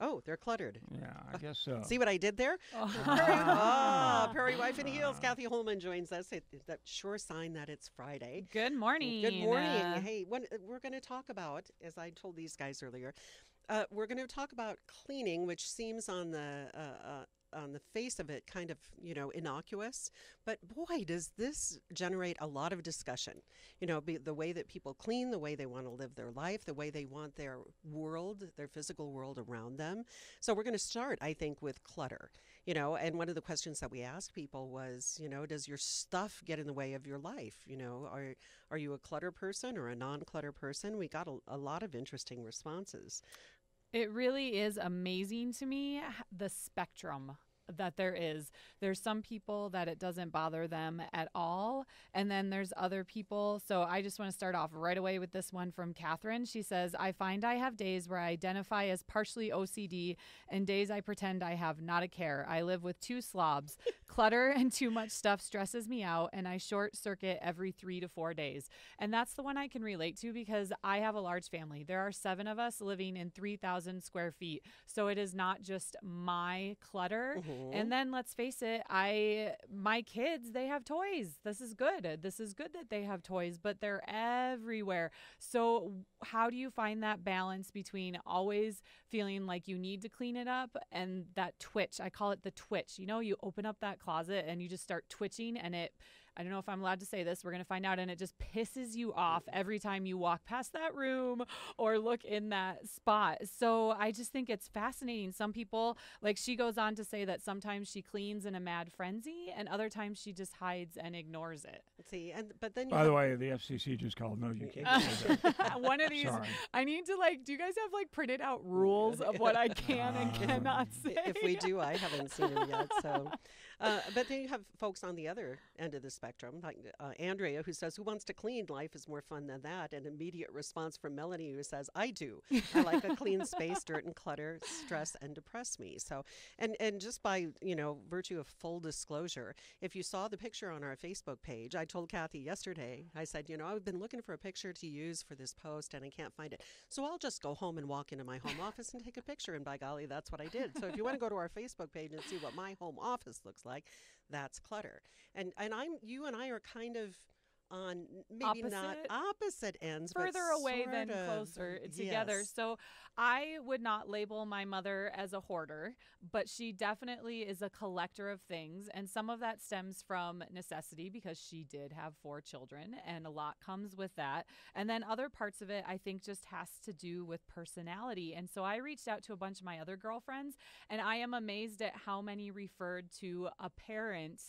Oh, they're cluttered. Yeah, I guess so. See what I did there? Oh. Prairie Wife in Heels. Kathy Holman joins us. That sure sign that it's Friday. Good morning. Good morning. Hey, we're going to talk about, as I told these guys earlier, we're going to talk about cleaning, which seems on the face of it kind of, innocuous. But boy, does this generate a lot of discussion. The way that people clean, the way they want to live their life, the way they want their world, their physical world around them. So we're going to start, I think, with clutter. And one of the questions that we asked people was, does your stuff get in the way of your life? Are you a clutter person or a non-clutter person? We got a lot of interesting responses. It really is amazing to me, the spectrum that there is. There's some people that it doesn't bother them at all. And then there's other people. So I just want to start off right away with this one from Catherine. She says, I find I have days where I identify as partially OCD and days I pretend I have not a care. I live with two slobs. Clutter and too much stuff stresses me out, and I short circuit every 3 to 4 days. And that's the one I can relate to because I have a large family. There are 7 of us living in 3,000 square feet. So it is not just my clutter. And then let's face it, my kids, they have toys. This is good. This is good that they have toys, but they're everywhere. So how do you find that balance between always feeling like you need to clean it up and that twitch? I call it the twitch. You open up that closet and you just start twitching, and I don't know if I'm allowed to say this. We're going to find out. And it just pisses you off every time you walk past that room or look in that spot. So I just think it's fascinating. Some people, like she goes on to say that sometimes she cleans in a mad frenzy and other times she just hides and ignores it. See, but then By the way, the FCC just called. No, you can't say that. One of these, Sorry. I need to do you guys have printed out rules of what I can and cannot say? If we do, I haven't seen them yet. So, but then you have folks on the other end of the spectrum, like Andrea, who says, who wants to clean? Life is more fun than that. An immediate response from Melanie, who says, I do. I like a clean space. Dirt and clutter stress and depress me. So, and just by, virtue of full disclosure, if you saw the picture on our Facebook page, I told Kathy yesterday, I said, I've been looking for a picture to use for this post and I can't find it. So I'll just go home and walk into my home office and take a picture. And by golly, that's what I did. So if you want to go to our Facebook page and see what my home office looks like, that's clutter. And you and I are kind of on maybe not opposite ends, further but away sort than of closer together. Yes. So I would not label my mother as a hoarder, but she definitely is a collector of things. And some of that stems from necessity because she did have 4 children and a lot comes with that. And then other parts of it, I think, just has to do with personality. And so I reached out to a bunch of my other girlfriends, and I am amazed at how many referred to a parent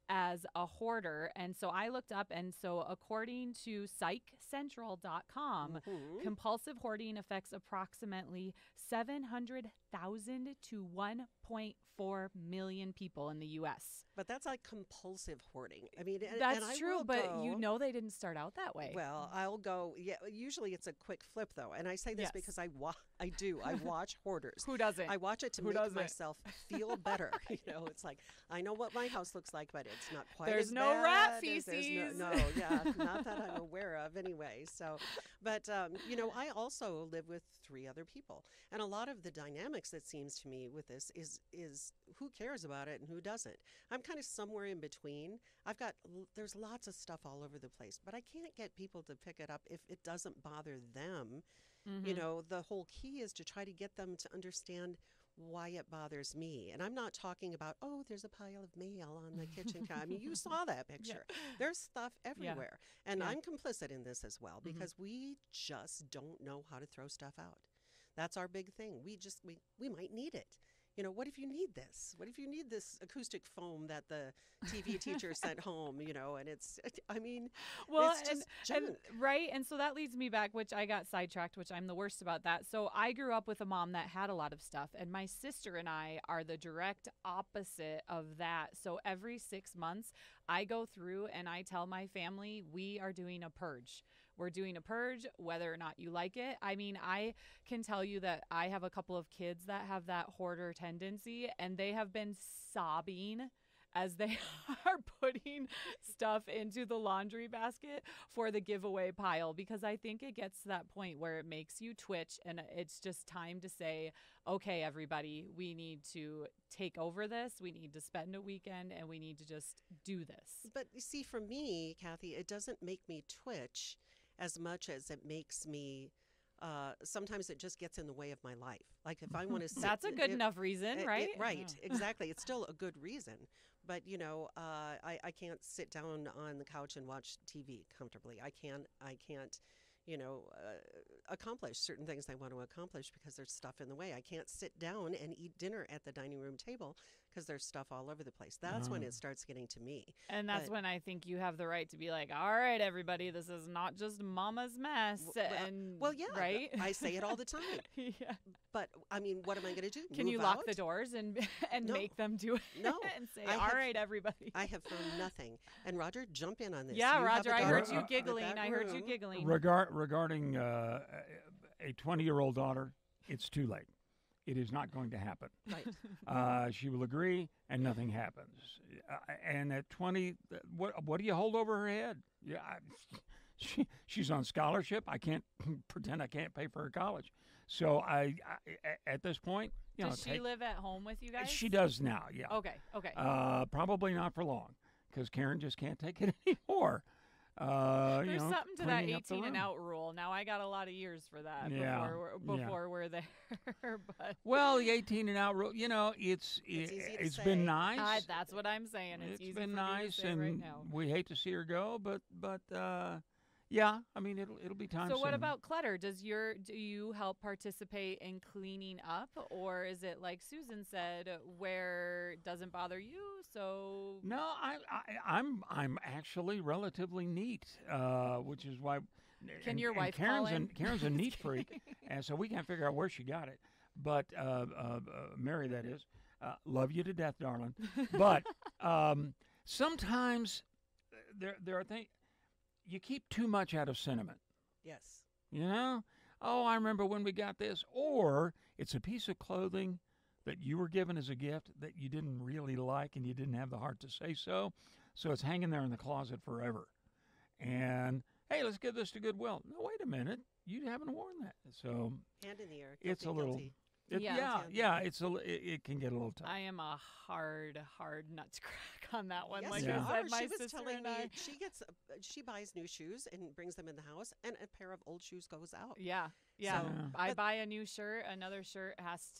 as a hoarder. And so I looked up, and so according to psychcentral.com, compulsive hoarding affects approximately 700,000 to 1.4 million people in the U.S. But that's like compulsive hoarding. I mean, That's and true, but they didn't start out that way. Well, I'll go. Yeah, usually it's a quick flip, though, and I say this Yes. because I watch hoarders. Who doesn't? I watch it to Who make doesn't? myself feel better. It's like I know what my house looks like, but it's not quite. There's as no bad rat as- feces. There's no, yeah, not that I'm aware of, anyway. So, but I also live with 3 other people, and a lot of the dynamics, it seems to me, with this is who cares about it and who doesn't. I'm kind of somewhere in between. There's lots of stuff all over the place, but I can't get people to pick it up if it doesn't bother them. The whole key is to try to get them to understand why it bothers me. And I'm not talking about, there's a pile of mail on the kitchen counter. I mean, you saw that picture. Yeah. There's stuff everywhere. Yeah. And I'm complicit in this as well because we just don't know how to throw stuff out. That's our big thing. We might need it. What if you need this? What if you need this acoustic foam that the TV teacher sent home, and it's just junk. Right. And so that leads me back, which I got sidetracked, which I'm the worst about that. So I grew up with a mom that had a lot of stuff, and my sister and I are the direct opposite of that. So every 6 months I go through and I tell my family we are doing a purge. We're doing a purge, whether or not you like it. I mean, I can tell you that I have a couple of kids that have that hoarder tendency, and they have been sobbing as they are putting stuff into the laundry basket for the giveaway pile, because I think it gets to that point where it makes you twitch, and it's just time to say, okay, everybody, we need to take over this. We need to spend a weekend, and we need to just do this. But you see, for me, Kathy, it doesn't make me twitch as much as it makes me. Sometimes it just gets in the way of my life. Like if I want to sit, That's a good enough reason, right? Right, exactly. It's still a good reason. But I can't sit down on the couch and watch TV comfortably. I can't, accomplish certain things I want to accomplish because there's stuff in the way. I can't sit down and eat dinner at the dining room table because there's stuff all over the place. That's when it starts getting to me. And that's when I think you have the right to be like, all right, everybody, this is not just mama's mess. Well, yeah, right? I say it all the time. Yeah. But, I mean, what am I going to do? Can Move you lock out? the doors and No. make them do it? No. And say, I all have- right, everybody. I have found nothing. And Roger, jump in on this. Yeah, You have Roger, a I daughter heard you with giggling. that I heard you room. giggling. Regarding a 20-year-old daughter, it's too late. It is not going to happen. Right. She will agree, and nothing happens. And at 20, what do you hold over her head? Yeah, she's on scholarship. I can't pretend I can't pay for her college. So I at this point, Does she live at home with you guys? she does now. Yeah. Okay. Probably not for long, because Karen just can't take it anymore. There's something to that cleaning up the 18 and room. out rule. Now I got a lot of years for that Yeah, before we're there. But Well, the 18 and out rule, easy to it's say. been nice. that's what I'm saying. It's easy been for nice, me to say and right now. we hate to see her go, but yeah, I mean it'll be time. So what soon. about clutter? Do you help participate in cleaning up, or is it like Susan said, where it doesn't bother you? So No, I'm actually relatively neat, which is why. Can your wife Karen's call in? Karen's a neat freak, and so we can't figure out where she got it. But Mary, that is, love you to death, darling. But sometimes there are things you keep too much out of sentiment. Yes. You know, oh, I remember when we got this, or it's a piece of clothing that you were given as a gift that you didn't really like and you didn't have the heart to say so. So it's hanging there in the closet forever. And hey, let's give this to Goodwill. No, wait a minute. You haven't worn that. So Hand in the air. it's a Guilty, little, guilty. it can get a little tough. I am a hard nut to crack on that one. Yes, like you I are. said, my She was sister telling and me I. she buys new shoes and brings them in the house, and a pair of old shoes goes out. Yeah. So, I but- buy a new shirt, another shirt has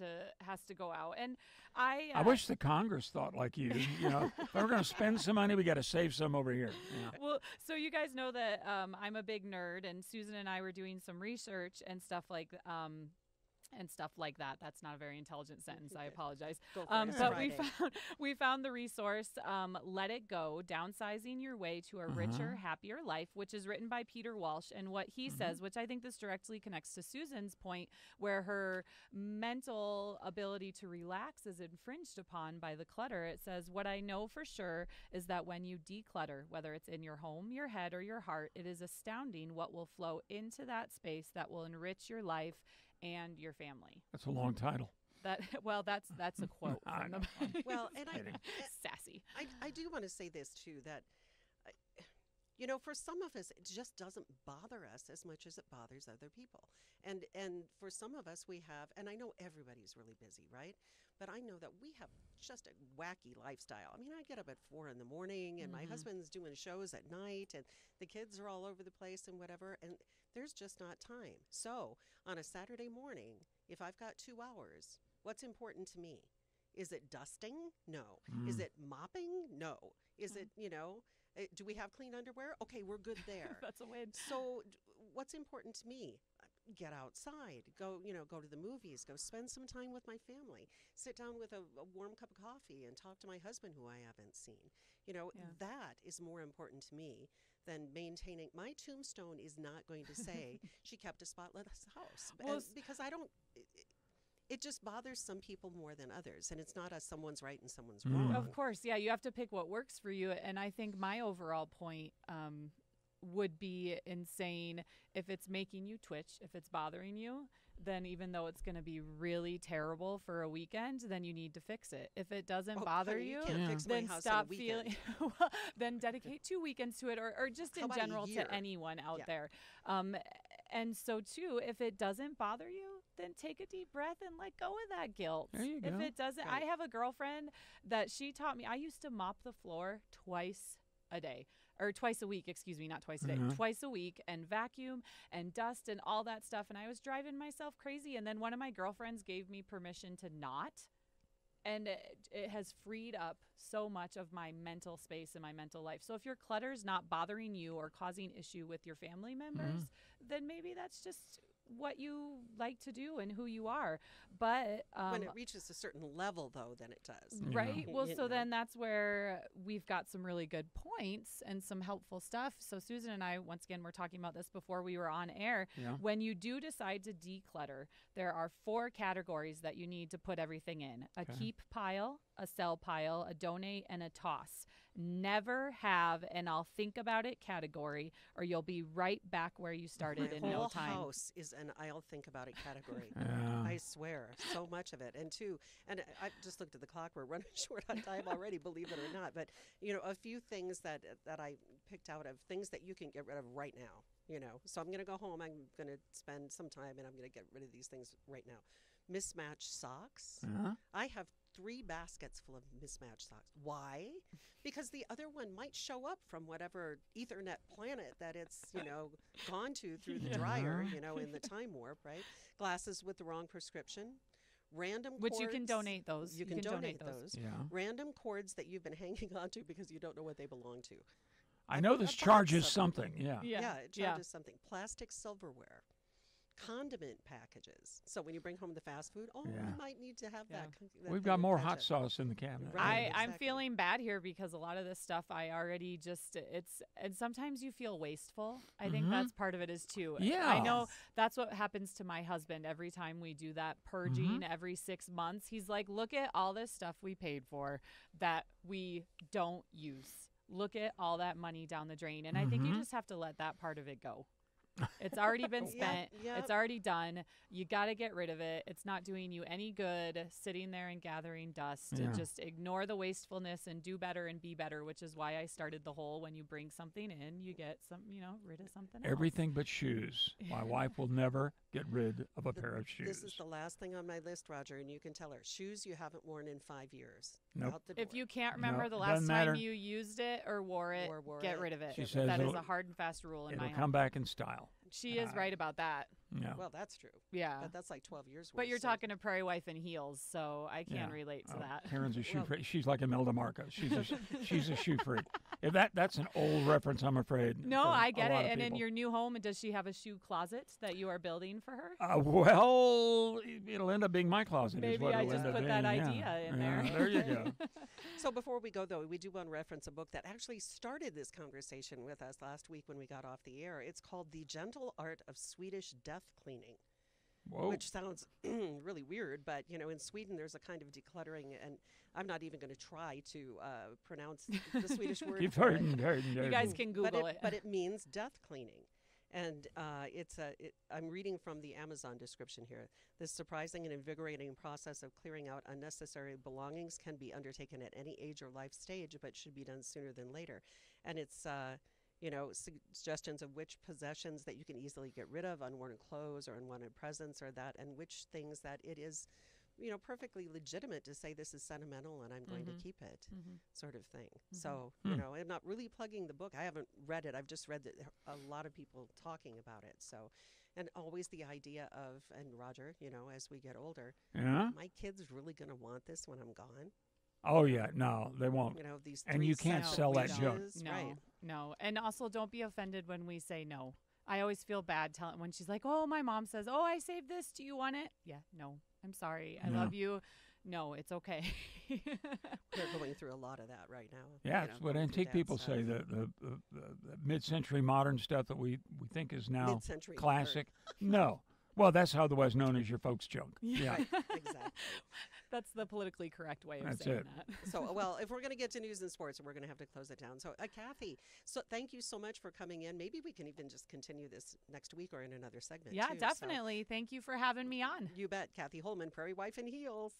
to go out, and I wish the Congress thought like you. You know, if we're going to spend some money, we got to save some over here. Yeah. Well, so you guys know that I'm a big nerd, and Susan and I were doing some research and stuff like that. That's not a very intelligent sentence. I apologize. Go for it. It's But Friday. we found the resource, Let It Go, Downsizing Your Way to a Richer, Happier Life, which is written by Peter Walsh. And what he says, which I think this directly connects to Susan's point, where her mental ability to relax is infringed upon by the clutter. It says, what I know for sure is that when you declutter, whether it's in your home, your head, or your heart, it is astounding what will flow into that space that will enrich your life and your family. That's a long title. That's a quote I from know. the Well, and Kidding. sassy. I do want to say this too, that for some of us it just doesn't bother us as much as it bothers other people, and for some of us we have, and I know everybody's really busy, right? But I know that we have just a wacky lifestyle. I mean, I get up at 4 a.m, and my husband's doing shows at night, and the kids are all over the place and whatever, and there's just not time. So on a Saturday morning, if I've got 2 hours, what's important to me? Is it dusting? No. Is it mopping? No. Is it, do we have clean underwear? Okay, we're good there. That's a win. So what's important to me? Get outside, go to the movies, go spend some time with my family, sit down with a warm cup of coffee and talk to my husband who I haven't seen. That is more important to me than maintaining. My tombstone is not going to say she kept a spotless house. Well, because I don't, it just bothers some people more than others, and it's not someone's right and someone's wrong. Of course, yeah, you have to pick what works for you. And I think my overall point would be in saying, if it's making you twitch, if it's bothering you, then even though it's going to be really terrible for a weekend, then you need to fix it. If it doesn't bother honey, you, can't fix my then house stop in a weekend. feeling. Then dedicate 2 weekends to it, or just How in about a general year? to anyone out Yeah. there. And so too, if it doesn't bother you, then take a deep breath and let go of that guilt. There you If go. it doesn't, Right. I have a girlfriend that she taught me. I used to mop the floor twice a day. Or twice a week, excuse me, not twice a day, twice a week, and vacuum and dust and all that stuff. And I was driving myself crazy. And then one of my girlfriends gave me permission to not. And it has freed up so much of my mental space and my mental life. So if your clutter's not bothering you or causing issue with your family members, then maybe that's just what you like to do and who you are. But When it reaches a certain level, though, then it does. right. Yeah. Well, You so know. then that's where we've got some really good points and some helpful stuff. So Susan and I, once again, were talking about this before we were on air. Yeah. When you do decide to declutter, there are 4 categories that you need to put everything in: a keep pile, a sell pile, a donate, and a toss. Never have an I'll think about it category, or you'll be right back where you started in My no whole time. house is an I'll think about it category. Yeah. I swear, so much of it. And I just looked at the clock. We're running short on time already, believe it or not. But, a few things that I picked out of things that you can get rid of right now, So I'm going to go home. I'm going to spend some time and I'm going to get rid of these things right now. Mismatched socks. I have 3 baskets full of mismatched socks. Why? Because the other one might show up from whatever Ethernet planet that it's, gone to through the dryer, in the time warp, right? Glasses with the wrong prescription. Random Which cords. you can donate those. You can donate those. Yeah. Random cords that you've been hanging on to because you don't know what they belong to. I know this box charges of them. something. Yeah. Yeah, it charges something. Plastic silverware. Condiment packages. So when you bring home the fast food, you might need to have that. We've thing got more of hot ketchup. sauce in the cabinet. Right. I'm exactly. feeling bad here because a lot of this stuff I already and sometimes you feel wasteful. I think that's part of it is too. Yeah. I know that's what happens to my husband every time we do that purging every 6 months. He's like, look at all this stuff we paid for that we don't use. Look at all that money down the drain. And I think you just have to let that part of it go. It's already been spent. Yep. It's already done. You got to get rid of it. It's not doing you any good sitting there and gathering dust. Yeah. Just ignore the wastefulness and do better and be better, which is why I started the whole when you bring something in, you get some, rid of something else. Everything but shoes. My wife will never get rid of a pair of shoes. This is the last thing on my list, Roger, and you can tell her. Shoes you haven't worn in 5 years. Nope. Out the door. If you can't remember No, the it last doesn't time matter. you used it or wore it, wore get it. rid of it. She says That is it'll- a hard and fast rule in It'll my come home. back in style. She is right about that. Yeah. Well, that's true. Yeah. But that's like 12 years worth. But you're so- talking to Prairie wife in heels, so I can Yeah. relate to Oh, that. Karen's a shoe Well- freak. She's like Imelda Marcos. She's a shoe freak. If that's an old reference, I'm afraid. No, for I a get lot it. of And in people. your new home, does she have a shoe closet that you are building for her? Well, it'll end up being my closet. is Maybe what I it'll just end up put that being, yeah. idea in Yeah, there. There you go. So before we go, though, we do want to reference a book that actually started this conversation with us last week when we got off the air. It's called The Gentle Art of Swedish Death Cleaning, Whoa. which sounds really weird, but, in Sweden there's a kind of decluttering, and I'm not even going to try to pronounce the Swedish word You've for heard. it. You guys can Google it. But it means death cleaning. And I'm reading from the Amazon description here. This surprising and invigorating process of clearing out unnecessary belongings can be undertaken at any age or life stage, but should be done sooner than later. And it's, suggestions of which possessions that you can easily get rid of, unworn clothes or unwanted presents or that, and which things that it is, perfectly legitimate to say this is sentimental and I'm going to keep it, sort of thing. So, I'm not really plugging the book. I haven't read it. I've just read that a lot of people talking about it. So, and always the idea of, and Roger, as we get older, Yeah. my kids really going to want this when I'm gone? Oh yeah. No, they won't. These And three you can't sets of sell that wishes, junk. No, right? no. And also don't be offended when we say no. I always feel bad telling when she's like, oh, my mom says, oh, I saved this. Do you want it? Yeah, no, I'm sorry. I Yeah. love you. No, it's okay. They're going through a lot of that right now. Yeah, it's what going through antique that people stuff. say. The mid-century modern stuff that we think is now Mid-century classic. No. Well, that's how the was known as your folks' junk. Yeah. Right, exactly. That's the politically correct way of That's saying it. that. So, well, if we're going to get to news and sports, we're going to have to close it down. So, Kathy, so thank you so much for coming in. Maybe we can even just continue this next week or in another segment. Yeah, too. definitely. Thank you for having me on. So, you bet. Kathy Holman, Prairie Wife in Heels.